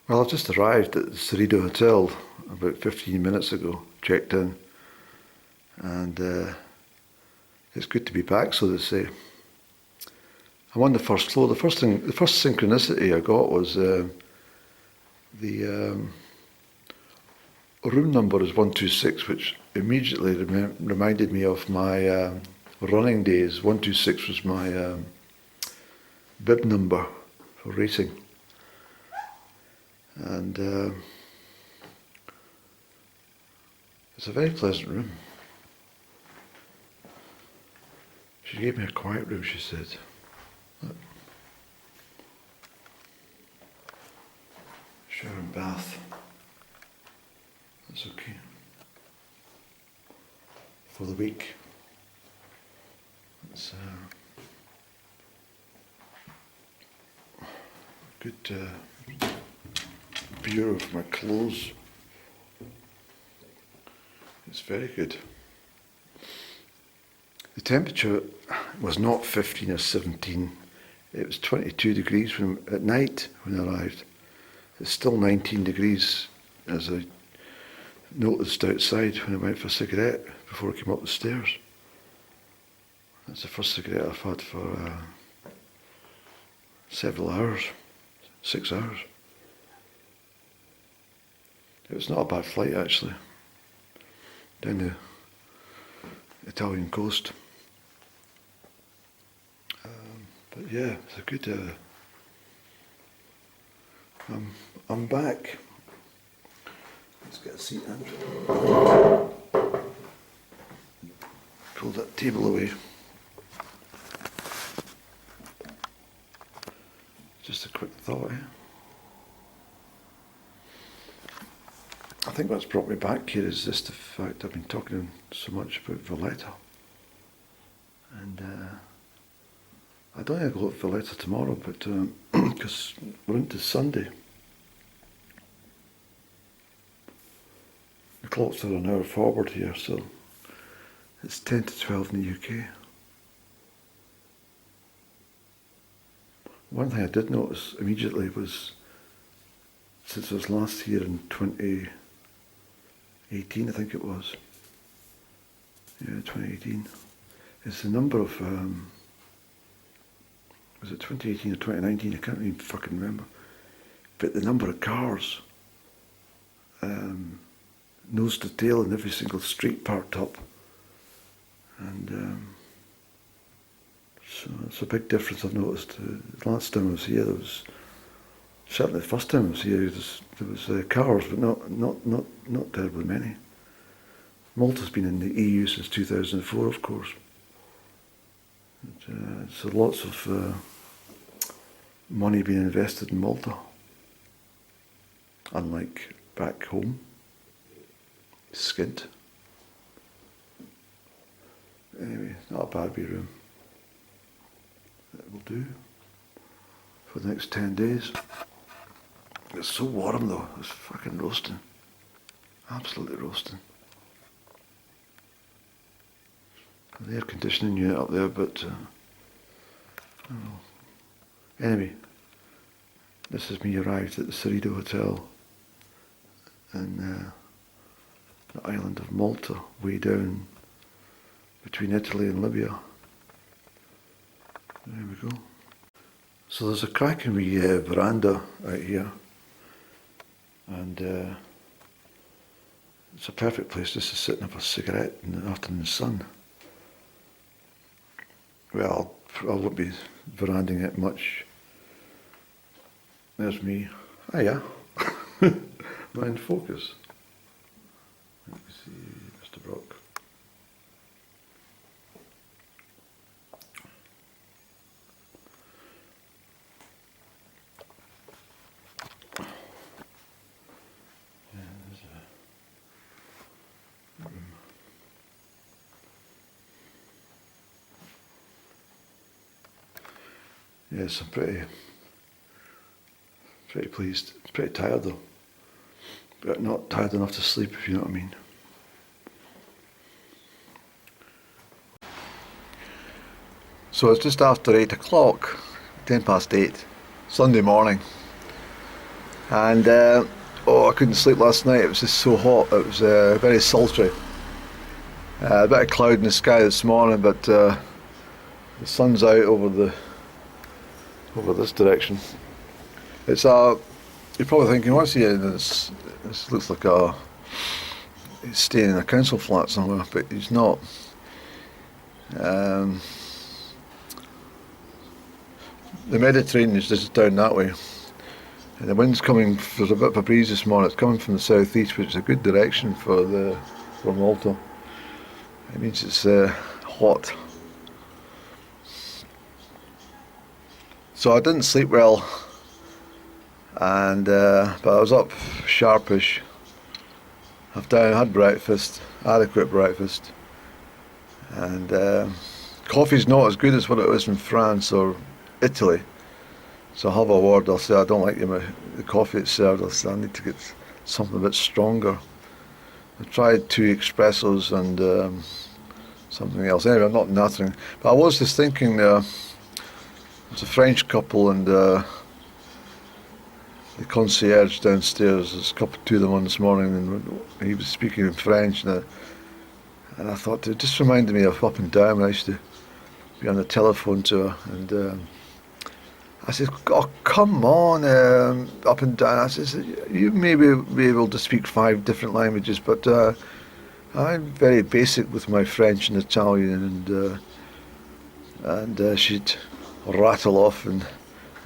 Well, I've just arrived at the Spazio Hotel about 15 minutes ago, checked in, and it's good to be back, so to say. I'm on the first floor. The first synchronicity I got was the room number is 126, which immediately reminded me of my running days. 126 was my bib number for racing. And it's a very pleasant room. She gave me a quiet room, she said. Look. Shower and bath. That's okay. For the week. It's good view of my clothes. It's very good. The temperature was not 15 or 17. It was 22 degrees at night when I arrived. It's still 19 degrees, as I noticed outside when I went for a cigarette before I came up the stairs. That's the first cigarette I've had for several hours, 6 hours. It was not a bad flight, actually, down the Italian coast. But yeah, it's a good. I'm back. Let's get a seat in. Pull that table away. Just a quick thought, eh? I think what's brought me back here is just the fact I've been talking so much about Valletta. And I don't think I'll go to Valletta tomorrow, but because we're into Sunday. The clocks are an hour forward here, so it's 10 to 12 in the UK. One thing I did notice immediately was, since I was last here in 2018, I think it was. Yeah, 2018. It's the number of, was it 2018 or 2019? I can't even fucking remember. But the number of cars, nose to tail in every single street parked up. And so it's a big difference I've noticed. The last time I was here, there was, certainly the first time I was here, there was cars, but not terribly many. Malta's been in the EU since 2004, of course. So lots of money being invested in Malta, unlike back home. Skint. Anyway, not a bad wee room. That will do for the next 10 days. It's so warm though, it's fucking roasting. Absolutely roasting. The air conditioning unit up there, but I don't know. Anyway, this is me arrived at the Spazio Hotel in the island of Malta, way down between Italy and Libya. There we go. So there's a cracking wee veranda out here, and it's a perfect place just to sit and have a cigarette in the afternoon sun. Well, I won't be veranding it much. There's me. Hiya. Am I in focus? Let me see, Mr. Brock. Yeah, there's a room. Yes, I'm pretty pleased. Pretty tired though, but not tired enough to sleep, if you know what I mean. So it's just after 8 o'clock, 10 past 8, Sunday morning. And I couldn't sleep last night. It was just so hot. It was very sultry. A bit of cloud in the sky this morning, but the sun's out over this direction. It's you're probably thinking, what's he in? This looks like he's staying in a council flat somewhere, but he's not. The Mediterranean is just down that way, and the wind's coming. There's a bit of a breeze this morning. It's coming from the southeast, which is a good direction for Malta. It means it's hot. So I didn't sleep well, and but I was up sharpish. I've had breakfast, adequate breakfast, and coffee's not as good as what it was in France or Italy. So I'll have a word. I'll say I don't like the coffee it's served. I'll say I need to get something a bit stronger. I tried 2 espressos and something else. Anyway, not nothing. But I was just thinking. There's a French couple and the concierge downstairs. There's two of them on this morning, and he was speaking in French, and I thought it just reminded me of Up and Down when I used to be on the telephone to her, and I said, "Oh, come on, Up and Down." I said, "You may be able to speak 5 different languages, but I'm very basic with my French and Italian," and she'd rattle off in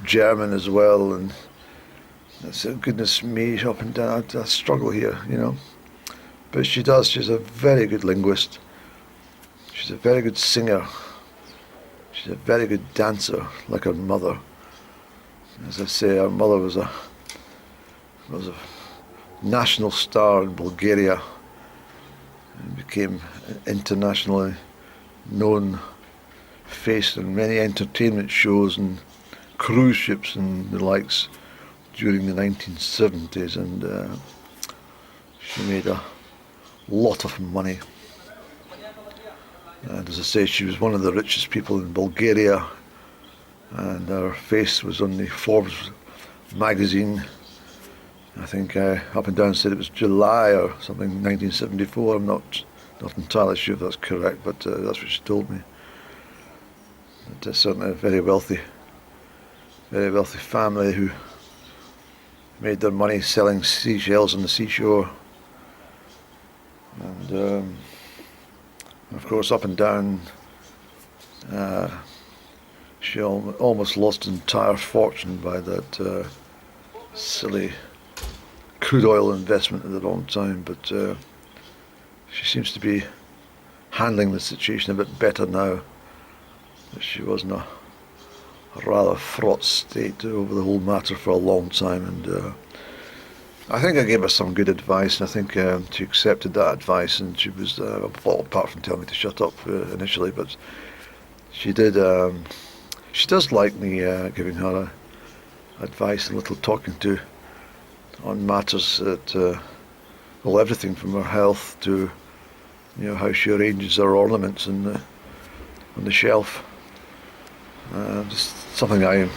German as well, and I said, "Goodness me, Up and Down, I struggle here, you know." But she does. She's a very good linguist. She's a very good singer. She's a very good dancer, like her mother. As I say, her mother was a national star in Bulgaria and became an internationally known face in many entertainment shows and cruise ships and the likes during the 1970s, and she made a lot of money. And as I say, she was one of the richest people in Bulgaria, and her face was on the Forbes magazine. I think Up and Down said it was July or something, 1974. I'm not entirely sure if that's correct, but that's what she told me. But certainly a very wealthy family who made their money selling seashells on the seashore. And of course, Up and Down, she almost lost an entire fortune by that silly crude oil investment at the wrong time, but she seems to be handling the situation a bit better now. She was in a rather fraught state over the whole matter for a long time, and I think I gave her some good advice, and I think she accepted that advice, and she was, well, apart from telling me to shut up initially, but she did. She does like me giving her advice and a little talking to on matters that, well, everything from her health to, you know, how she arranges her ornaments on the shelf. Just something I am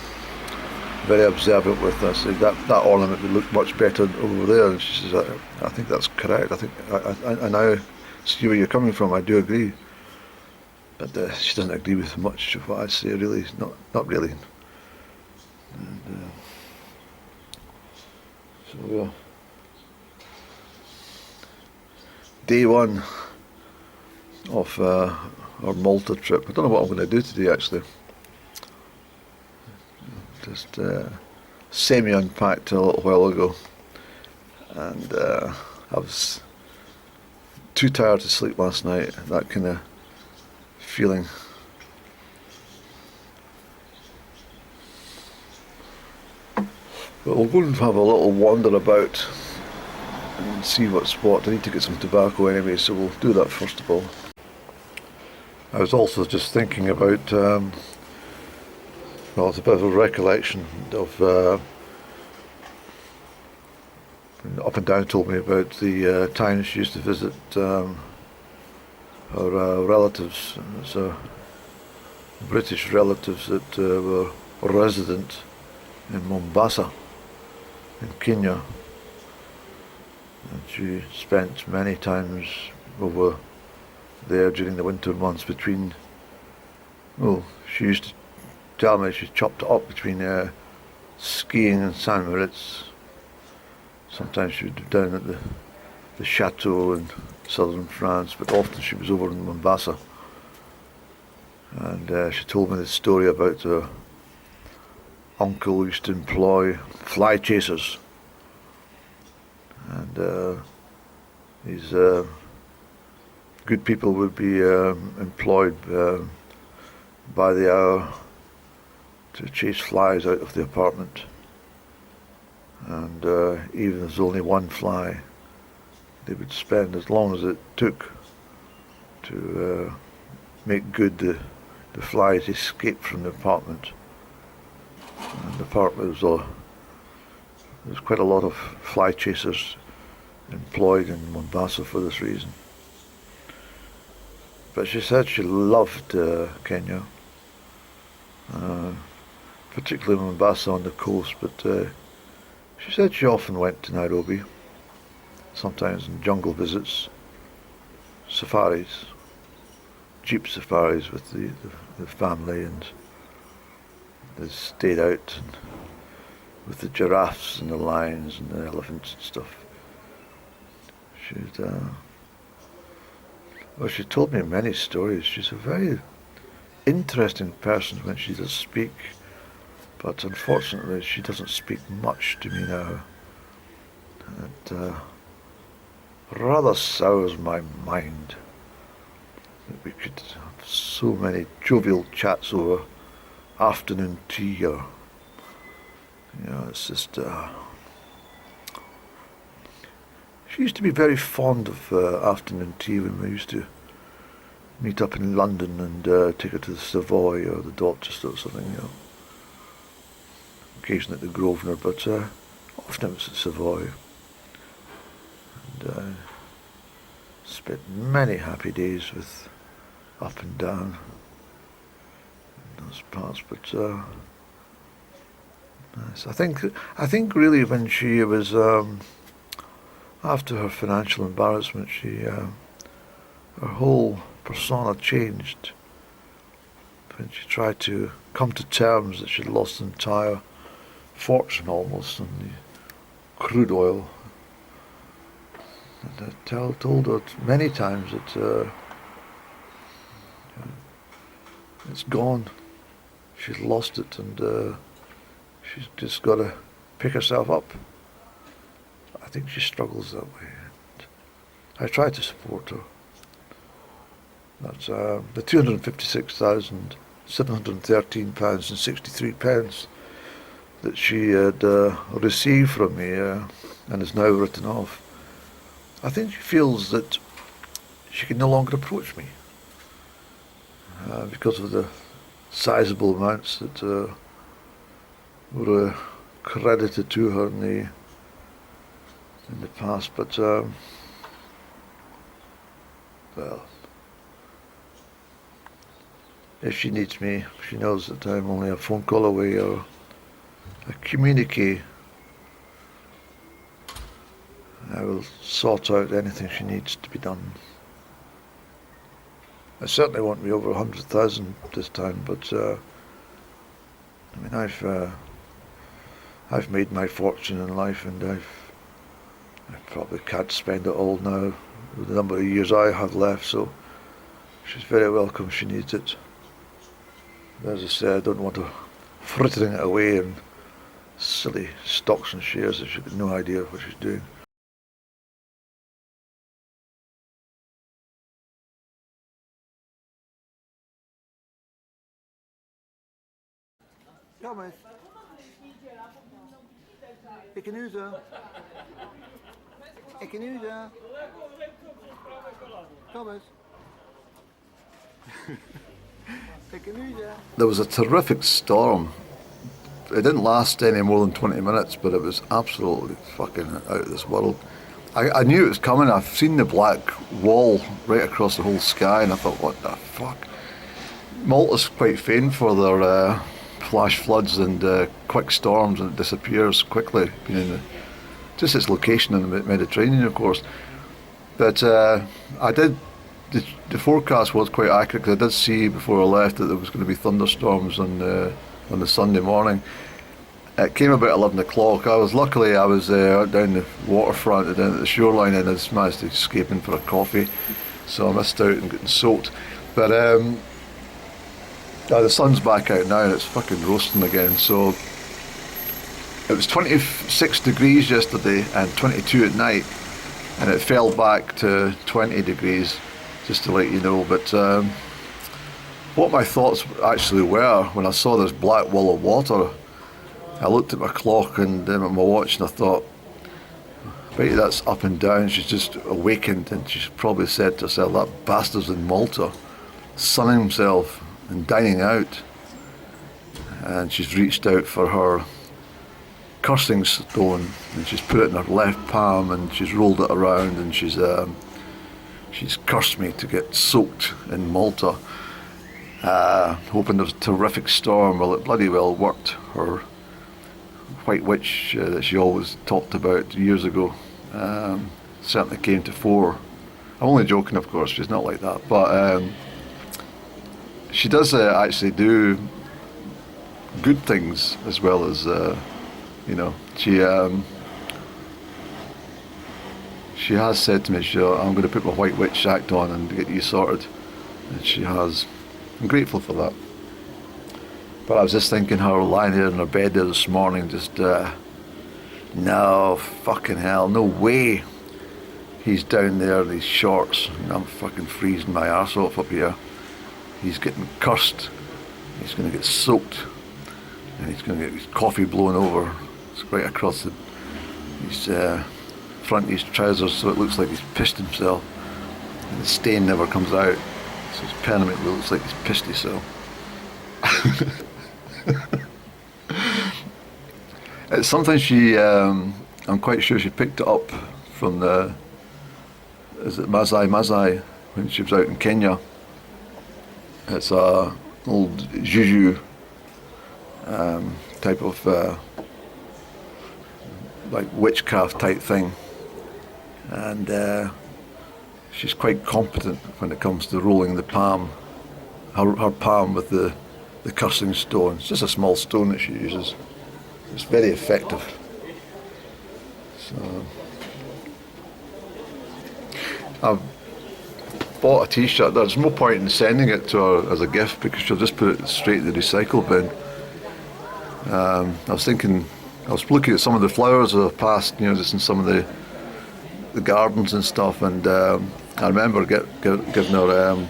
very observant with. I said that ornament would look much better over there, and she says, I think that's correct. I think I now see where you're coming from. I do agree, but she doesn't agree with much of what I say. Really, not really. And, so day 1 of our Malta trip. I don't know what I'm going to do today, actually. Just semi-unpacked a little while ago, and I was too tired to sleep last night. That kind of feeling. But we'll go and have a little wander about and see what's what. I need to get some tobacco anyway, so we'll do that first of all. I was also just thinking about well, it's a bit of a recollection of Up and Down told me about the time she used to visit her relatives, so British relatives that were resident in Mombasa in Kenya, and she spent many times over there during the winter months between, well, she used to tell me she chopped it up between skiing in St. Moritz. Sometimes she would be down at the chateau in southern France, but often she was over in Mombasa. And she told me the story about her uncle who used to employ fly chasers. And these good people would be employed by the hour to chase flies out of the apartment. And even if there's only one fly, they would spend as long as it took to make good the flies escape from the apartment. And the apartment was there's quite a lot of fly chasers employed in Mombasa for this reason. But she said she loved Kenya, particularly Mombasa on the coast, but she said she often went to Nairobi, sometimes on jungle visits, safaris, jeep safaris with the family, and they stayed out with the giraffes and the lions and the elephants and stuff. She told me many stories. She's a very interesting person when she does speak, but unfortunately she doesn't speak much to me now. It rather sours my mind that we could have so many jovial chats over afternoon tea, or it's just she used to be very fond of afternoon tea when we used to meet up in London and take her to the Savoy or the Dorchester or something, occasionally at the Grosvenor, but often it was at Savoy. And spent many happy days with up and down in those parts, but nice. I think really when she was after her financial embarrassment, her whole persona changed when she tried to come to terms that she'd lost an entire fortune almost on the crude oil. And I told her many times that it's gone. She's lost it, and she's just got to pick herself up. I think she struggles that way. And I try to support her. That's the £256,713.63 that she had received from me and is now written off. I think she feels that she can no longer approach me because of the sizable amounts that were credited to her in the past. But well, if she needs me, she knows that I'm only a phone call away or a communique. I will sort out anything she needs to be done. I certainly won't be over 100,000 this time, but I mean, I've made my fortune in life, and I probably can't spend it all now with the number of years I have left, so she's very welcome. She needs it. As I say, I don't want her frittering it away in silly stocks and shares that she's got no idea what she's doing. Thomas. Ik kan u zo. Ik kan u zo. Thomas. There was a terrific storm. It didn't last any more than 20 minutes, but it was absolutely fucking out of this world. I knew it was coming. I've seen the black wall right across the whole sky, and I thought, what the fuck? Malta's quite famed for their flash floods and quick storms, and it disappears quickly. Just its location in the Mediterranean, of course. But the forecast was quite accurate, because I did see before I left that there was going to be thunderstorms on the Sunday morning. It came about 11 o'clock. I was down the waterfront and down at the shoreline, and I just managed to escape in for a coffee, so I missed out and getting soaked. But the sun's back out now and it's fucking roasting again. So it was 26 degrees yesterday and 22 at night, and it fell back to 20 degrees, just to let you know. But what my thoughts actually were when I saw this black wall of water, I looked at my clock and at my watch, and I thought, I bet you that's up and down. She's just awakened, and she's probably said to herself, that bastard's in Malta, sunning himself and dining out. And she's reached out for her cursing stone, and she's put it in her left palm, and she's rolled it around, and she's cursed me to get soaked in Malta, hoping there's a terrific storm. Well, it bloody well worked. Her white witch that she always talked about years ago certainly came to fore. I'm only joking, of course, she's not like that, but she does actually do good things as well as, she has said to me, I'm going to put my White Witch act on and get you sorted, and she has. I'm grateful for that. But I was just thinking her lying there in her bed there this morning, just, no, fucking hell, no way he's down there in these shorts, and I'm fucking freezing my arse off up here. He's getting cursed, he's going to get soaked, and he's going to get his coffee blown over. It's right across his front of his trousers, so it looks like he's pissed himself, and the stain never comes out, so it's permanently looks like he's pissed himself. It's something she, I'm quite sure she picked it up from is it Masai, when she was out in Kenya. It's a old juju type of like witchcraft type thing, and she's quite competent when it comes to rolling the palm, her palm with the cursing stone. It's just a small stone that she uses. It's very effective. So I've bought a t-shirt. There's no point in sending it to her as a gift, because she'll just put it straight in the recycle bin. I was looking at some of the flowers that I've passed, just in some of the gardens and stuff, and I remember giving her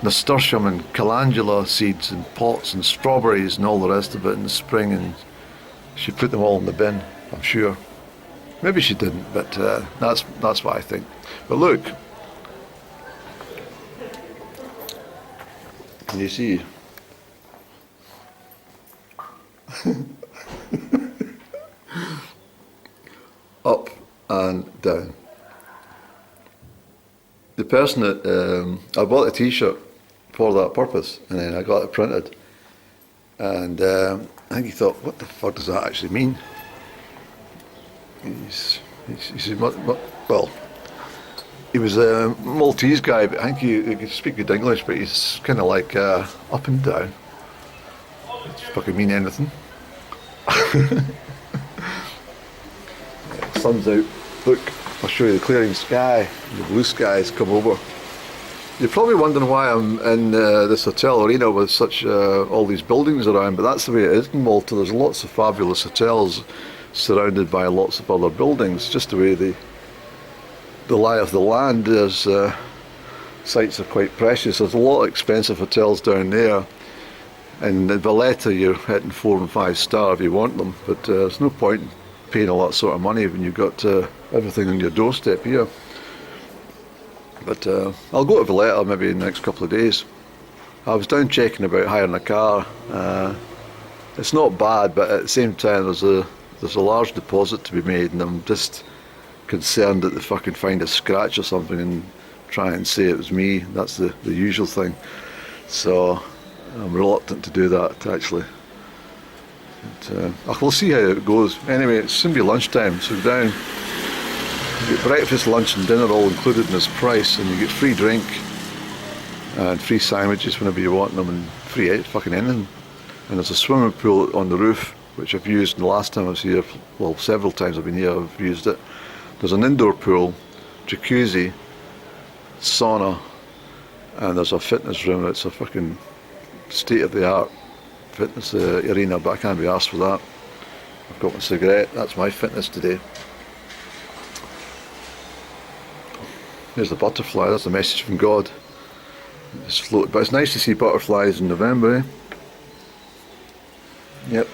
nasturtium and calendula seeds and pots and strawberries and all the rest of it in the spring, and she put them all in the bin, I'm sure. Maybe she didn't, but that's what I think. But look, can you see? Up and down. The person that I bought a t-shirt for that purpose, and then I got it printed, and I think he thought, what the fuck does that actually mean? He said, well, he was a Maltese guy, but I think he could speak good English, but he's kind of like up and down. It doesn't fucking mean anything. The sun's out. Look, I'll show you the clearing sky. The blue skies come over. You're probably wondering why I'm in this hotel arena with such all these buildings around, but that's the way it is in Malta. There's lots of fabulous hotels surrounded by lots of other buildings. Just the way the lie of the land is. Sites are quite precious. There's a lot of expensive hotels down there. In Valletta, you're hitting 4 and 5 star if you want them, but there's no point in paying all that sort of money when you've got everything on your doorstep here. But I'll go to Valletta maybe in the next couple of days. I was down checking about hiring a car. It's not bad, but at the same time there's a large deposit to be made, and I'm just concerned that they fucking find a scratch or something and try and say it was me. That's the usual thing. So I'm reluctant to do that, actually. We'll see how it goes. Anyway, it's soon be lunchtime, so down. You get breakfast, lunch and dinner all included in this price, and you get free drink and free sandwiches whenever you want them, and free fucking anything. And there's a swimming pool on the roof, which I've used the last time I was here. Well, several times I've been here, I've used it. There's an indoor pool, jacuzzi, sauna, and there's a fitness room. It's a fucking state-of-the-art fitness arena, but I can't be arsed for that. I've got my cigarette, that's my fitness today. There's the butterfly, that's a message from God. It's floated, but it's nice to see butterflies in November, eh? Yep.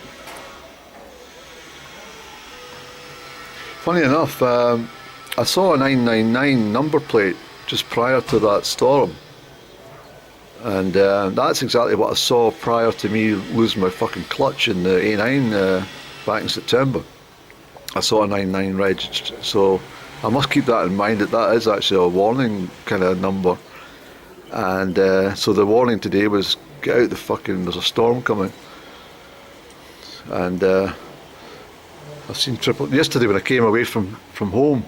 Funny enough, I saw a 999 number plate just prior to that storm. And that's exactly what I saw prior to me losing my fucking clutch in the A9 back in September. I saw a 99 registered, so I must keep that in mind, that is actually a warning kind of number. And so the warning today was, get out the fucking, there's a storm coming. And I've seen yesterday when I came away from home,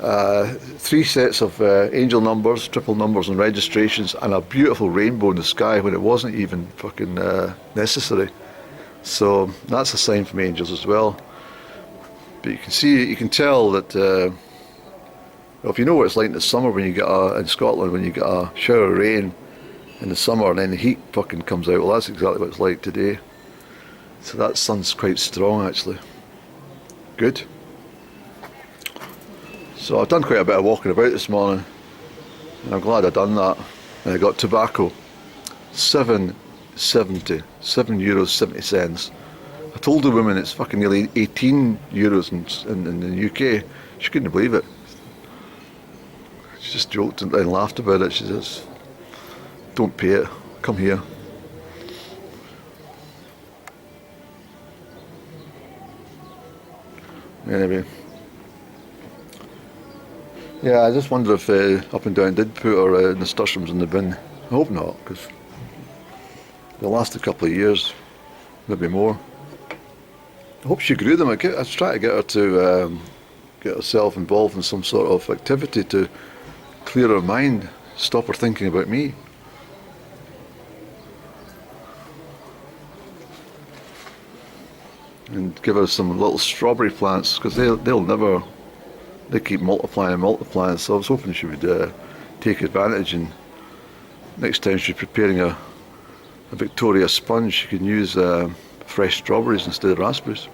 3 sets of angel numbers, triple numbers and registrations, and a beautiful rainbow in the sky when it wasn't even fucking necessary. So that's a sign from angels as well. But you can see, you can tell that, well, if you know what it's like in the summer when you get in Scotland, when you get a shower of rain in the summer and then the heat fucking comes out, well that's exactly what it's like today. So that sun's quite strong actually. Good. So I've done quite a bit of walking about this morning, and I'm glad I've done that. And I got tobacco, €7.70, €7.70. I told the woman it's fucking nearly €18 in the UK. She couldn't believe it. She just joked and laughed about it. She says, "Don't pay it, come here." Anyway. Yeah, I just wonder if Up and Down did put our nasturtiums in the bin. I hope not, because they'll last a couple of years, maybe more. I hope she grew them. I was trying to get her to get herself involved in some sort of activity to clear her mind, stop her thinking about me. And give her some little strawberry plants, because they'll never, they keep multiplying and multiplying, so I was hoping she would take advantage, and next time she's preparing a Victoria sponge, she can use fresh strawberries instead of raspberries.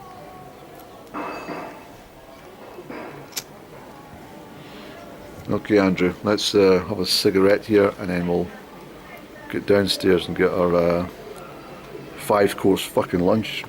Okay Andrew, let's have a cigarette here and then we'll get downstairs and get our 5-course fucking lunch.